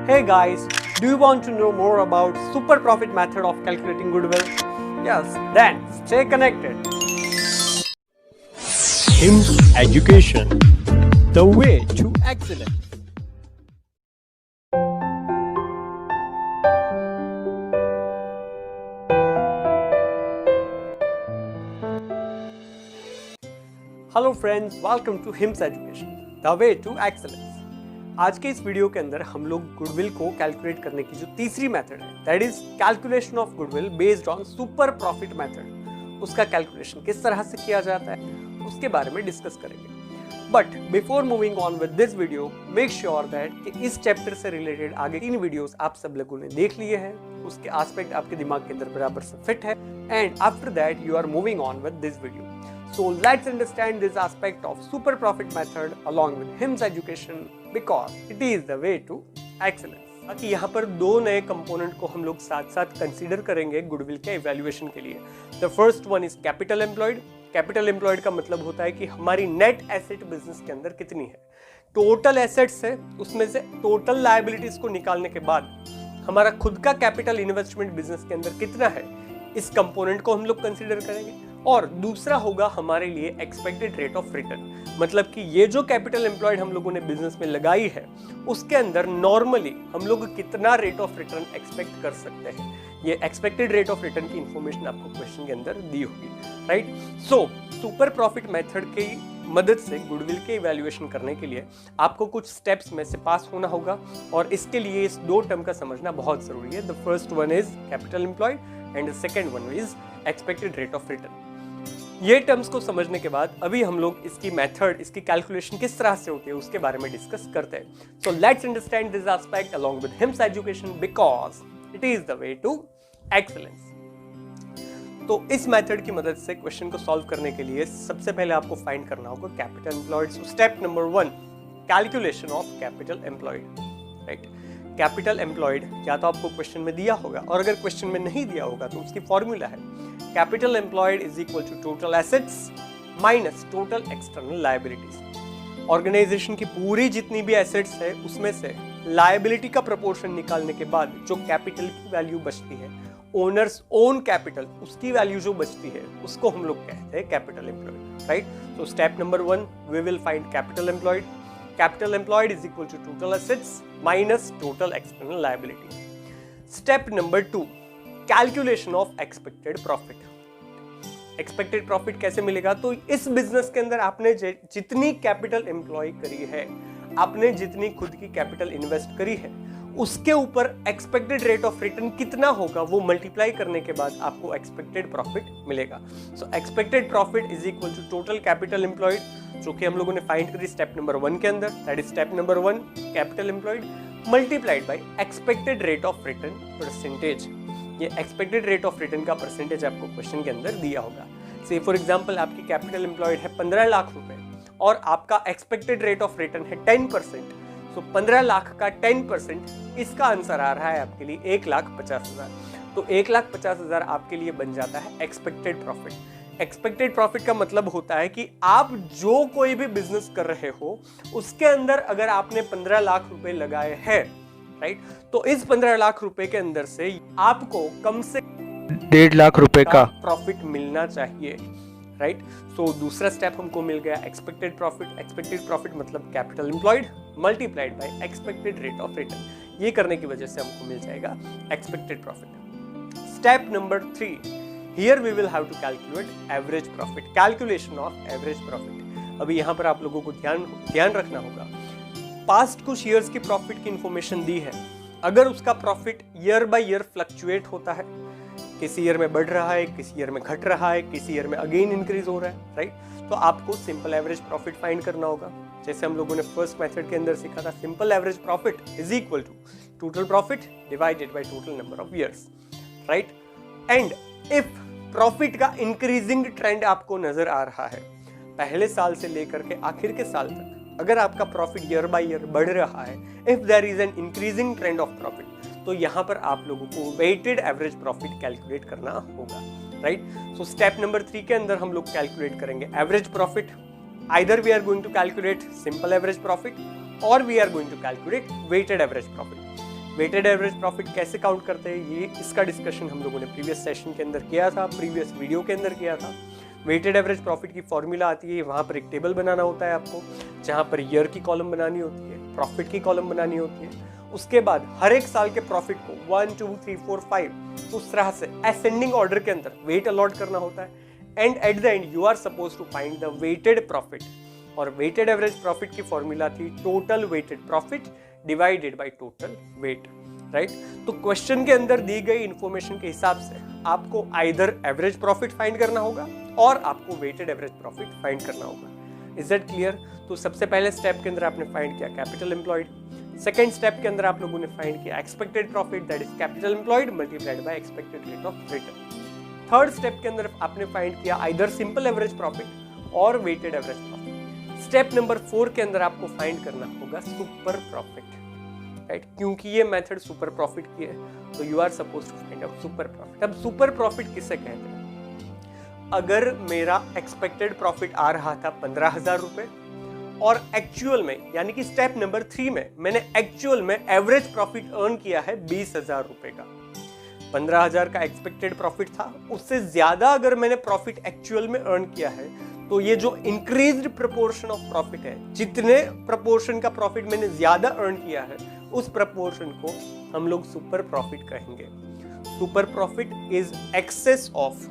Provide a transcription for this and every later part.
Hey guys, do you want to know more about super profit method of calculating goodwill? Yes, then stay connected. HIMS Education, the way to excellence. Hello friends, welcome to Hims education, the way to excellence. आज के इस video के अंदर हम लोग goodwill को calculate करने की जो तीसरी मेथड है, that is calculation of goodwill based on super profit method, उसका कैलकुलेशन किस तरह से किया जाता है उसके बारे में डिस्कस करेंगे। But before moving on with this video, make sure that कि इस चैप्टर से रिलेटेड आगे 3 वीडियोस आप सब लोगों ने देख लिए हैं, उसके एस्पेक्ट आपके दिमाग के अंदर बराबर से फिट है, and after that you are moving on with this video. So let's understand this aspect of super profit method along with HIMS education because it is the way to excellence. बाकी यहाँ पर 2 नए component को हम लोग साथ साथ consider करेंगे गुडविल के इवैल्यूएशन के लिए. The first one is capital employed. Capital employed का मतलब होता है कि हमारी नेट एसेट बिजनेस के अंदर कितनी है. टोटल एसेट्स है, उसमें से टोटल लायबिलिटीज को निकालने के बाद हमारा खुद का कैपिटल इन्वेस्टमेंट बिजनेस के अंदर कितना है, इस कंपोनेंट को हम लोग कंसीडर करेंगे. और दूसरा होगा हमारे लिए एक्सपेक्टेड रेट ऑफ रिटर्न, मतलब कि ये जो कैपिटल एम्प्लॉयड हम लोगों ने बिजनेस में लगाई है उसके अंदर नॉर्मली हम लोग कितना रेट ऑफ रिटर्न एक्सपेक्ट कर सकते हैं. ये एक्सपेक्टेड रेट ऑफ रिटर्न की इंफॉर्मेशन आपको क्वेश्चन के अंदर दी होगी, right. So super profit method की मदद से गुडविल के इवैल्यूएशन करने के लिए आपको कुछ स्टेप्स में से पास होना होगा, और इसके लिए इस 2 टर्म का समझना बहुत जरूरी है. The first one is capital employed and the second one is expected rate of return. ये टर्म्स को समझने के बाद अभी हम लोग इसकी मेथड, इसकी कैलकुलेशन किस तरह से होती है उसके बारे में डिस्कस करते हैं. So let's understand this aspect along with Hims education because it is the way to excellence. तो इस मेथड की मदद से क्वेश्चन को सॉल्व करने के लिए सबसे पहले आपको फाइंड करना होगा capital employed. So step number 1, calculation of capital employed, right. Capital employed या तो आपको क्वेश्चन में दिया होगा, और अगर क्वेश्चन में नहीं दिया होगा तो उसकी फॉर्मूला है capital employed is equal to total assets minus total external liabilities. Organisation की पूरी जितनी भी एसेट्स है उसमें से लायबिलिटी का प्रोपोर्शन निकालने के बाद जो कैपिटल की वैल्यू बचती है, ओनर्स ओन कैपिटल, उसकी वैल्यू जो बचती है उसको हम लोग कहते हैं capital employed, right. So step number 1, we will find capital employed. Capital employed is equal to total assets minus total external liability. Step number 2, calculation of expected profit. Expected profit कैसे मिलेगा? तो इस बिजनेस के अंदर आपने जितनी capital employ करी है, आपने जितनी खुद की कैपिटल इन्वेस्ट करी है, उसके ऊपर एक्सपेक्टेड रेट ऑफ रिटर्न कितना होगा वो मल्टीप्लाई करने के बाद आपको एक्सपेक्टेड प्रॉफिट मिलेगा. So expected profit is equal to total capital employed, जो कि हम लोगों ने फाइंड करी स्टेप नंबर 1 के अंदर. That is step number 1, capital employed multiplied by expected rate of return percentage. ये एक्सपेक्टेड रेट ऑफ रिटर्न का परसेंटेज आपको क्वेश्चन के अंदर दिया होगा. से फॉर एग्जांपल आपकी कैपिटल एम्प्लॉयड है 15 लाख रुपए और आपका एक्सपेक्टेड रेट ऑफ रिटर्न है 10%. सो 15 लाख का 10%, इसका आंसर आ रहा है आपके लिए 1,50,000. तो 1,50,000 आपके लिए बन जाता है एक्सपेक्टेड प्रॉफिट. एक्सपेक्टेड प्रॉफिट का मतलब होता है कि आप जो कोई भी बिजनेस कर रहे हो उसके अंदर अगर आपने 15 लाख रुपए लगाए हैं, राइट, तो इस 15 लाख रुपए के अंदर से आपको कम से 1.5 लाख रुपए का प्रॉफिट मिलना चाहिए, राइट. सो दूसरा स्टेप हमको मिल गया एक्सपेक्टेड प्रॉफिट. एक्सपेक्टेड प्रॉफिट मतलब capital employed multiplied by expected rate of return. ये करने की वजह से हमको मिल जाएगा expected profit. Step number 3, here we will have to calculate average profit, calculation of average profit. अभी यहाँ पर आप लोगों को ध्यान रखना होगा, पास्ट कुछ ईयर्स की प्रॉफिट की इंफॉर्मेशन दी है. अगर उसका profit year by year fluctuate होता है, किसी ईयर में बढ़ रहा है, किसी ईयर में घट रहा है, किसी ईयर में अगेन इंक्रीज हो रहा है, राइट, तो आपको सिंपल एवरेज प्रॉफिट फाइंड करना होगा. जैसे हम लोगों ने फर्स्ट मेथड के अंदर सीखा था, simple average profit is equal to total profit divided by total number of years, right. And if profit का इंक्रीजिंग ट्रेंड आपको नजर आ रहा है पहले साल से लेकर के आखिर के साल तक, अगर आपका प्रॉफिट ईयर बाय ईयर बढ़ रहा है, if there is an increasing trend of profit, तो यहाँ पर आप लोगों को वेटेड एवरेज प्रॉफिट कैलकुलेट करना होगा, राइट. सो स्टेप नंबर 3 के अंदर हम लोग कैलकुलेट करेंगे average profit. Either we are going to calculate simple average profit और we are going to calculate weighted average profit. Weighted average profit कैसे count करते हैं, ये इसका डिस्कशन हम लोगों ने प्रीवियस सेशन के अंदर किया था, प्रीवियस वीडियो के अंदर किया था। वेटेड एवरेज प्रॉफिट की फॉर्मूला आती है, वहाँ पर एक टेबल बनाना होता है आपको, जहाँ पर ईयर की कॉलम बनानी होती है, प्रॉफिट की कॉलम बनानी होती है। उसके बाद हर एक साल के प्रॉफिट को 1 2 3 4 5 उस तरह से असेंडिंग ऑर्डर के अंदर वेट अलॉट करना होता है। And at the end you are suppose to find the weighted profit, और वेटेड एवरेज प्रॉफिट की फॉर्मूला थी total weighted profit divided by total weight, right. तो क्वेश्चन के अंदर दी गई इंफॉर्मेशन के हिसाब से आपको आइदर एवरेज प्रॉफिट फाइंड करना होगा और आपको वेटेड एवरेज प्रॉफिट फाइंड करना होगा। Is that clear? तो सबसे पहले स्टेप के अंदर आपने फाइंड किया कैपिटल एम्प्लॉयड, सेकेंड स्टेप के अंदर आप लोगों ने फाइंड किया expected profit, that is capital employed multiplied by expected rate of return. Third step के अंदर आपने फाइंड किया आइदर सिंपल एवरेज प्रॉफिट और weighted average profit. Step number 4 के अंदर आपको फाइंड करना होगा सुपर प्रॉफिट, राइट। क्योंकि ये मेथड सुपर प्रॉफिट की है तो you are suppose to find out super profit. अब सुपर प्रॉफिट किसे कहते हैं? अगर मेरा एक्सपेक्टेड प्रॉफिट आ रहा था 15,000 रुपए और एक्चुअल में यानी कि स्टेप नंबर 3 में मैंने एक्चुअल में एवरेज प्रॉफिट अर्न किया है 20,000 रुपए का। 15,000 का एक्सपेक्टेड प्रॉफिट था, उससे ज्यादा अगर मैंने प्रॉफिट एक्चुअल में अर्न किया है तो ये जो इंक्रीज्ड प्रपोर्शन ऑफ प्रॉफिट है, जितने प्रपोर्शन का प्रॉफिट मैंने ज्यादा अर्न किया है उस प्रपोर्शन को हम लोग सुपर प्रॉफिट कहेंगे। Super profit is excess of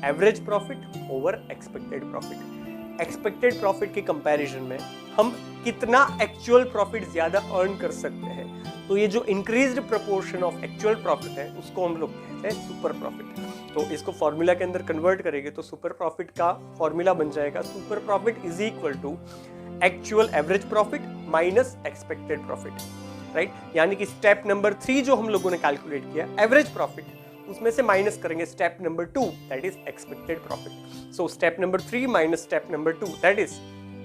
average profit over expected profit. Expected profit के कंपैरिजन में हम कितना एक्चुअल प्रॉफिट ज्यादा अर्न कर सकते हैं, तो ये जो increased proportion of actual profit है उसको हम लोग कहते हैं सुपर प्रॉफिट। तो इसको फॉर्मूला के अंदर कन्वर्ट करेंगे तो सुपर प्रॉफिट का फॉर्मूला बन जाएगा super profit is equal to actual average profit minus expected profit, right. यानी कि स्टेप नंबर 3 जो हम लोगों ने कैलकुलेट किया एवरेज प्रॉफिट, उसमें से माइनस करेंगे step number 2 that is expected profit. So step number 3 minus step number 2 that is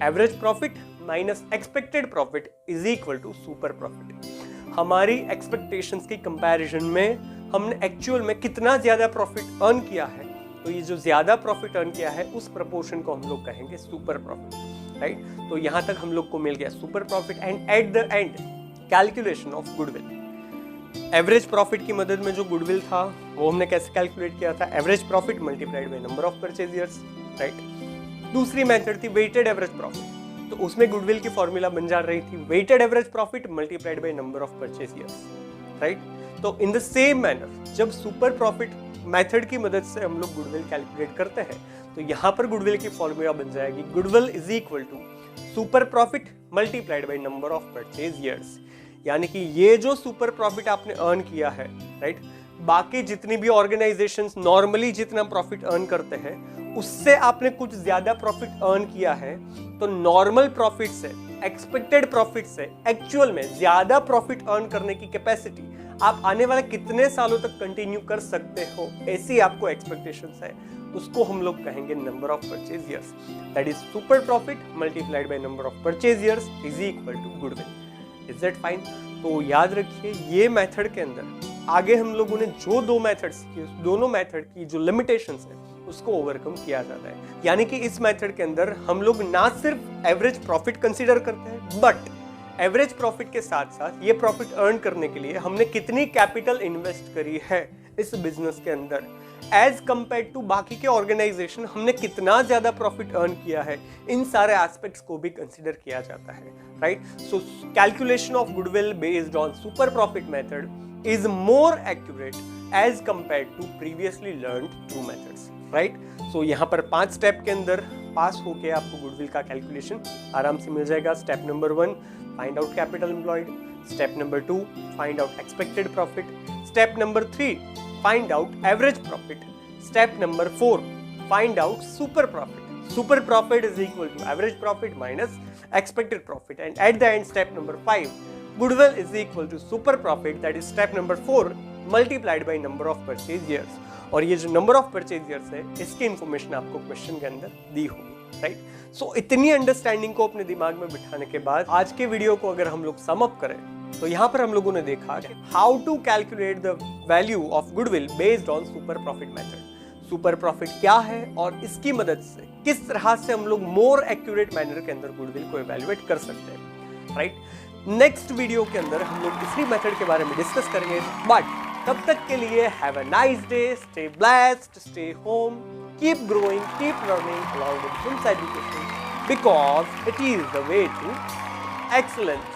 average profit minus expected profit is equal to super profit. हमारी एक्सपेक्टेशंस की कंपैरिजन में हमने एक्चुअल में कितना ज्यादा प्रॉफिट अर्न किया है, तो ये जो ज्यादा प्रॉफिट अर्न किया है उस प्रपोर्शन को हम लोग कहेंगे सुपर प्रॉफिट, राइट। तो यहां तक हम लोग को मिल गया super profit. And at the and calculation of goodwill, average profit की मदद में जो गुडविल था वो हमने कैसे कैलकुलेट किया था, average profit multiplied by number of purchase years, right. दूसरी मेथड थी वेटेड एवरेज प्रॉफिट, तो उसमें गुडविल की फॉर्मूला बन जा रही थी weighted average profit multiplied by number of purchase years, right. तो इन द सेम मैनर जब सुपर प्रॉफिट मेथड की मदद से हम लोग गुडविल कैलकुलेट करते हैं तो यहाँ पर गुडविल की फॉर्मूला बन जाएगी goodwill is equal to super profit multiplied by number of purchase years. यानी कि ये जो सुपर प्रॉफिट आपने अर्न किया है, राइट, बाकी जितनी भी ऑर्गेनाइजेशंस नॉर्मली जितना प्रॉफिट अर्न करते हैं उससे आपने कुछ ज्यादा प्रॉफिट अर्न किया है, तो नॉर्मल प्रॉफिट से एक्सपेक्टेड प्रॉफिट से एक्चुअल में ज्यादा प्रॉफिट अर्न करने की कैपेसिटी आप आने वाले कितने सालों तक कंटिन्यू कर सकते हो, ऐसी आपको एक्सपेक्टेशंस है, उसको हम लोग कहेंगे number of purchase years. That is super profit multiplied by number of purchase years is equal to goodwill. Is that fine? तो याद रखिए ये मेथड के अंदर आगे हम लोगों ने जो 2 मेथड्स की, दोनों मेथड की जो लिमिटेशंस है उसको ओवरकम किया जाता है। यानी कि इस मेथड के अंदर हम लोग ना सिर्फ एवरेज प्रॉफिट कंसीडर करते हैं, बट एवरेज प्रॉफिट के साथ साथ ये प्रॉफिट अर्न करने के लिए हमने कितनी कैपिटल इन्वेस्ट करी है इस बिजनेस के अंदर एज कंपेयर टू बाकी के ऑर्गेनाइजेशन, हमने कितना ज्यादा प्रॉफिट अर्न किया है, इन सारे एस्पेक्ट्स को भी कंसीडर किया जाता है, right. So calculation of goodwill based on super profit method is more accurate as compare to previously learned 2 methods, right. So यहाँ पर 5 स्टेप के अंदर पास होके आपको गुडविल का कैलकुलेशन आराम से मिल जाएगा। Step number 1 find out capital employed, step number 2 find out expected profit, step number 3 find out average profit, step number 4 find out super profit. Super profit is equal to average profit minus expected profit, and at the end step number 5 goodwill is equal to super profit, that is step number 4 multiplied by number of purchase years. और ये जो number of purchase years है इसकी information आपको question के अंदर दी होगी, right. सो इतनी अंडरस्टैंडिंग को अपने दिमाग में बिठाने के बाद आज के वीडियो को अगर हम लोग सम अप करें तो यहाँ पर हम लोगों ने देखा कि how to calculate the value of goodwill based on super profit method. Super profit क्या है और इसकी मदद से किस तरह से हम लोग मोर एक्यूरेट मैनर के अंदर गुडविल को इवैल्यूएट कर सकते हैं, राइट। नेक्स्ट वीडियो के अंदर हम लोग दूसरी मेथड के बारे में डिस्कस करेंगे, बट तब तक के लिए have a nice day, stay blessed, stay home, keep growing, keep learning along with HIMS education because it is the way to excellence.